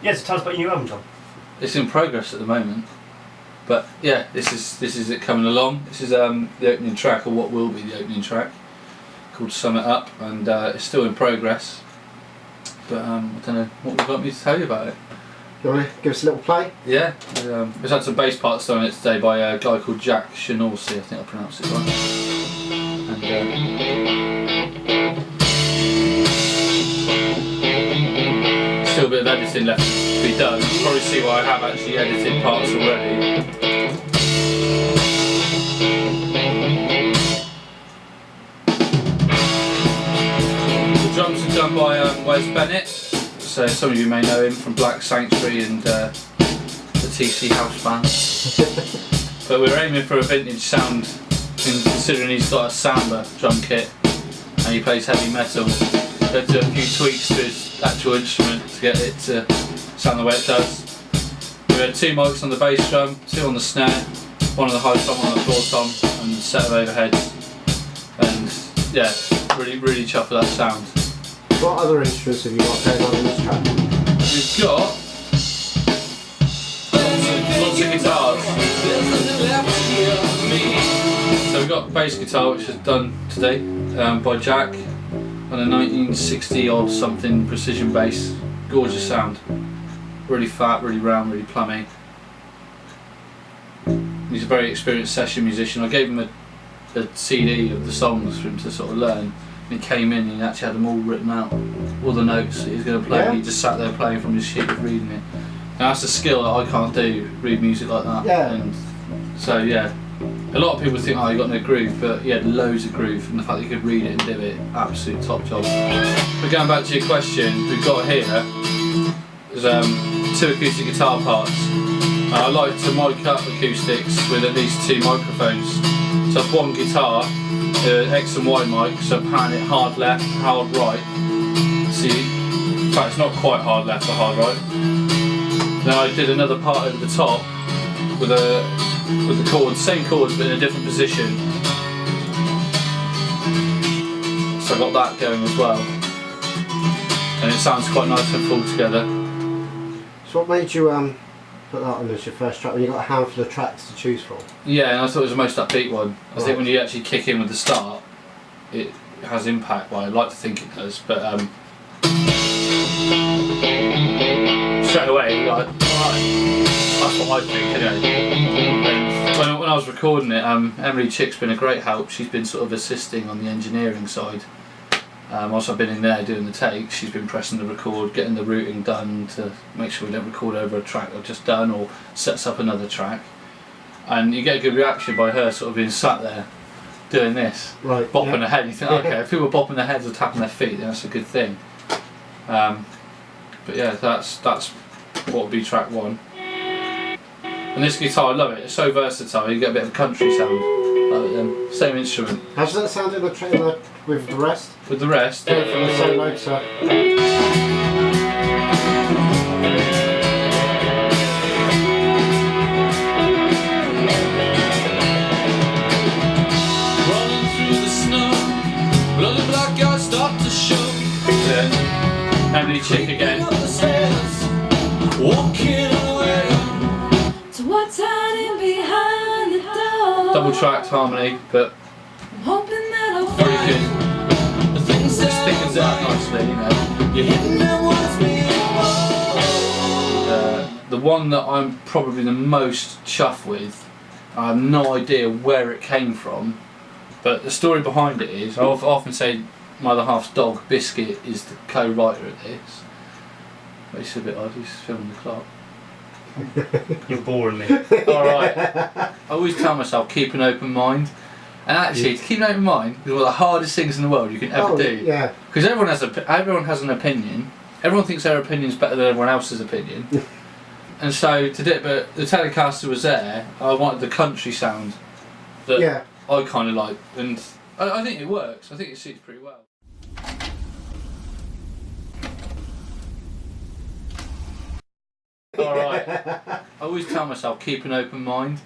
Yeah, so tell us about your new album, John. It's in progress at the moment, but yeah, this is it coming along. This is the opening track, or what will be the opening track, called "Sum It Up," and it's still in progress. But I don't know what would you like me to tell you about it. You want to give us a little play? Yeah, we've had some bass parts done on it today by a guy called Jack Shanorsi, I think I pronounced it right. And still a bit of editing left to be done. You can probably see why I have actually edited parts already. The drums are done by Wes Bennett. So some of you may know him from Black Sanctuary and the TC House Band. But we're aiming for a vintage sound, considering he's got a Samba drum kit and he plays heavy metal. We had to do a few tweaks to his actual instrument to get it to sound the way it does. We had 2 mics on the bass drum, 2 on the snare, 1 on the high tom, 1 on the floor tom, and a set of overheads. And yeah, really chuffed with that sound. What other instruments have you got going on in this track? We've got lots of guitars. So we've got bass guitar, which is done today by Jack on a 1960 odd something precision bass. Gorgeous sound. Really fat, really round, really plummy. He's a very experienced session musician. I gave him a CD of the songs for him to sort of learn. And he came in and he actually had them all written out, all the notes that he was going to play. Yeah. And he just sat there playing from his sheet of reading it. Now that's a skill that I can't do, read music like that. Yeah. And so yeah, a lot of people think, oh, you got no groove, but he had loads of groove, and the fact that he could read it and do it, absolute top job. But going back to your question, we've got here is 2 acoustic guitar parts. I like to mic up acoustics with at least 2 microphones. So I've 1 guitar, X and Y mic, so pan it hard left, hard right. See, in fact it's not quite hard left or hard right. Then I did another part over the top with the chords, same chords but in a different position. So I got that going as well. And it sounds quite nice and full together. So what made you put that on as your first track when you got a handful of tracks to choose from? Yeah, and I thought it was the most upbeat one. I think when you actually kick in with the start, it has impact. Well, I'd like to think it does, but straight away, like, alright, that's what I think anyway. And when I was recording it, Emily Chick's been a great help. She's been sort of assisting on the engineering side. Whilst I've been in there doing the takes, she's been pressing the record, getting the routing done to make sure we don't record over a track I've just done or sets up another track. And you get a good reaction by her sort of being sat there doing this, right, bopping her head. You think, okay, if people are bopping their heads or tapping their feet, then that's a good thing. But yeah, that's what would be track 1. And this guitar, I love it. It's so versatile. You get a bit of a country sound. Same instrument. How does that sound in the with the rest? With the rest, From the same notes, sir. Running through the snow, bloody black guys start to show. Yeah. Emily Chick again. Walking away. So what's hiding behind the door? Double tracked harmony, but I'm hoping that I'll very find good. Just thickens it up nicely, you know. you're hitting that wants me. The one that I'm probably the most chuffed with, I have no idea where it came from, but the story behind it is, I often say my other half's dog, Biscuit, is the co-writer of this. But he's a bit odd, he's filming the clock. You're boring me. Alright. I always tell myself, keep an open mind. And actually, to keep an open mind is one of the hardest things in the world you can ever do. Yeah. Because everyone has an opinion. Everyone thinks their opinion's better than everyone else's opinion. And so to do it, but the Telecaster was there. I wanted the country sound that I kind of like, and I think it works. I think it suits pretty well. Alright. I always tell myself, keep an open mind.